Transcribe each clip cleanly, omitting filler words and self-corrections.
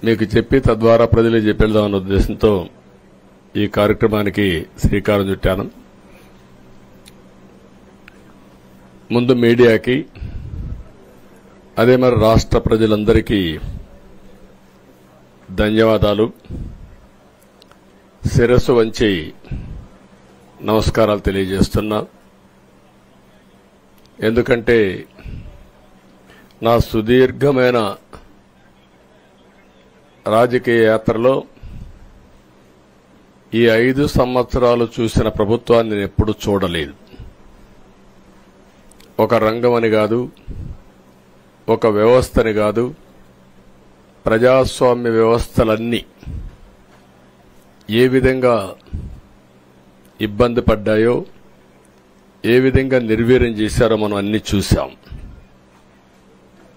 మీకు చెప్పి తద్వారా ప్రజలకు చెప్పేద్దామన్న ఉద్దేశంతో ఈ కార్యక్రమానికి శ్రీకారం చుట్టాను. ముందు మీడియాకి, అదే మరి రాష్ట్ర ప్రజలందరికీ ధన్యవాదాలు. శిరస్సు వంచి నమస్కారాలు తెలియజేస్తున్నా. ఎందుకంటే నా సుదీర్ఘమైన రాజకీయ యాత్రలో ఈ 5 సంవత్సరాలు చూసిన ప్రభుత్వాన్ని నేను ఎప్పుడూ చూడలేదు. ఒక రంగమని కాదు, ఒక వ్యవస్థని కాదు, ప్రజాస్వామ్య వ్యవస్థలన్నీ ఏ విధంగా ఇబ్బంది పడ్డాయో, ఏ విధంగా నిర్వీర్యం చేశారో మనం అన్ని చూశాం.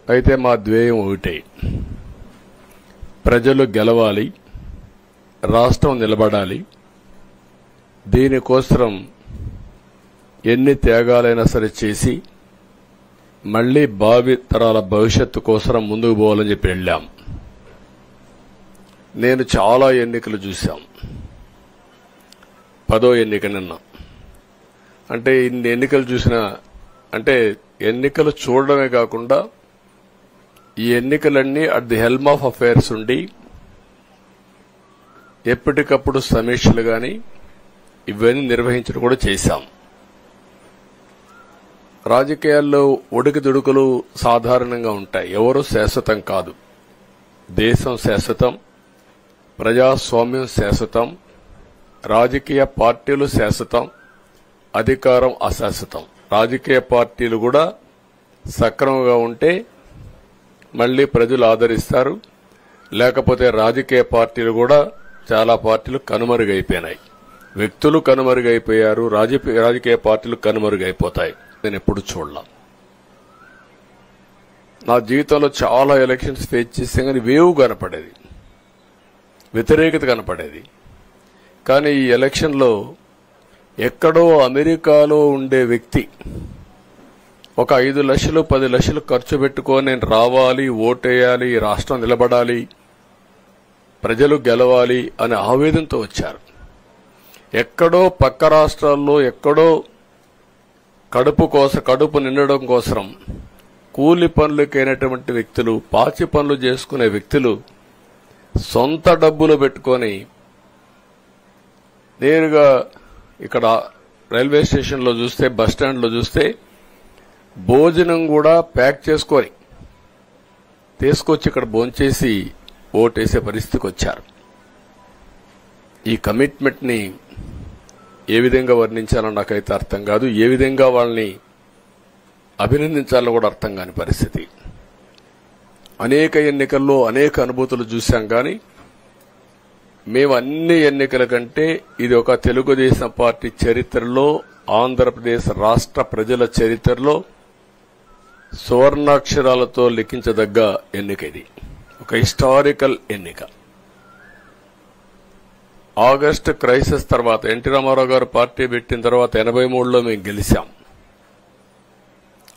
అయితే మా ధ్యేయం ఒకటే, ప్రజలు గెలవాలి, రాష్ట్రం నిలబడాలి. దీనికోసం ఎన్ని త్యాగాలైనా సరే చేసి మళ్లీ భావి తరాల భవిష్యత్తు కోసం ముందుకు పోవాలని చెప్పి వెళ్ళాం. నేను చాలా ఎన్నికలు చూశాం. 10వ ఎన్నిక నిన్న. అంటే ఇన్ని ఎన్నికలు చూసినా, అంటే ఎన్నికలు చూడడమే కాకుండా ఈ ఎన్నికలన్నీ at the helm of affairs ఉండి ఎప్పటికప్పుడు సమీక్షలు గాని ఇవన్నీ నిర్వహించడం కూడా చేశాం. రాజకీయాల్లో ఒడికిదుడుకులు సాధారణంగా ఉంటాయి. ఎవరు శాశ్వతం కాదు. దేశం శాశ్వతం, ప్రజాస్వామ్యం శాశ్వతం, రాజకీయ పార్టీలు శాశ్వతం, అధికారం అశాశ్వతం. రాజకీయ పార్టీలు కూడా సక్రమంగా ఉంటే మళ్లీ ప్రజలు ఆదరిస్తారు. లేకపోతే రాజకీయ పార్టీలు కూడా చాలా పార్టీలు కనుమరుగైపోయినాయి. వ్యక్తులు కనుమరుగైపోయారు, రాజకీయ పార్టీలు కనుమరుగైపోతాయి. నేను ఎప్పుడు చూడలా. నా జీవితంలో చాలా ఎలక్షన్స్ ఫేస్ చేస్తే కానీ వేవ్ కనపడేది, వ్యతిరేకత కనపడేది. కానీ ఈ ఎలక్షన్లో ఎక్కడో అమెరికాలో ఉండే వ్యక్తి ఒక 5 లక్షలు 10 లక్షలు ఖర్చు పెట్టుకొని నేను రావాలి, ఓటేయాలి, రాష్ట్రం నిలబడాలి, ప్రజలు గెలవాలి అనే ఆవేదనతో వచ్చారు. ఎక్కడో పక్క రాష్ట్రాల్లో ఎక్కడో కడుపు నిండడం కోసం కూలి పనులకైనటువంటి వ్యక్తులు, పాచి పనులు చేసుకునే వ్యక్తులు సొంత డబ్బులు పెట్టుకొని నేరుగా ఇక్కడ రైల్వే స్టేషన్లో చూస్తే, బస్టాండ్లో చూస్తే భోజనం కూడా ప్యాక్ చేసుకొని తీసుకొచ్చి ఇక్కడ భోంచేసి ఓటేసే పరిస్థితికి వచ్చారు. ఈ కమిట్మెంట్ ని ఏ విధంగా వర్ణించాలో నాకైతే అర్థం కాదు. ఏ విధంగా వాళ్ళని అభినందించాలో కూడా అర్థం కాని పరిస్థితి. అనేక ఎన్నికల్లో అనేక అనుభూతులు చూశాం. కానీ మేము అన్ని ఎన్నికల కంటే ఇది ఒక తెలుగుదేశం పార్టీ చరిత్రలో, ఆంధ్రప్రదేశ్ రాష్ట్ర ప్రజల చరిత్రలో సువర్ణాక్షరాలతో లిఖించదగ్గ ఎన్నిక. ఇది ఒక హిస్టారికల్ ఎన్నిక. ఆగస్టు క్రైసిస్ తర్వాత, ఎన్టీ రామారావు గారు పార్టీ పెట్టిన తర్వాత 83లో మేము గెలిచాం.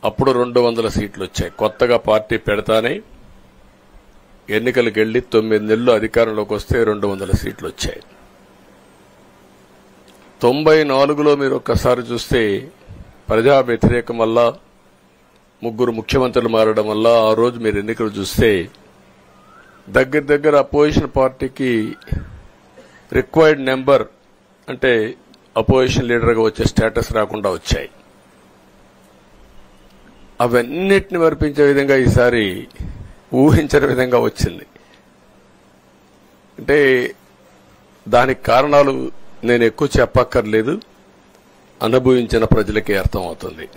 అప్పుడు 200 సీట్లు వచ్చాయి. కొత్తగా పార్టీ పెడతానే ఎన్నికలకు వెళ్లి 9 నెలలు అధికారంలోకి వస్తే 200 సీట్లు వచ్చాయి. 94లో మీరు ఒక్కసారి చూస్తే ప్రజా వ్యతిరేకం వల్ల 3 ముఖ్యమంత్రులు మారడం వల్ల ఆ రోజు మీరు ఎన్నికలు చూస్తే దగ్గర అపోజిషన్ పార్టీకి రిక్వైర్డ్ నెంబర్, అంటే అపోజిషన్ లీడర్గా వచ్చే స్టేటస్ రాకుండా వచ్చాయి. అవన్నిటిని వర్పించే విధంగా ఈసారి ఊహించని విధంగా వచ్చింది. అంటే దానికి కారణాలు నేను ఎక్కువ చెప్పక్కర్లేదు, అనుభవించిన ప్రజలకే అర్థమవుతుంది.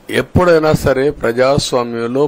ఎప్పుడైనా సరే ప్రజాస్వామ్యంలో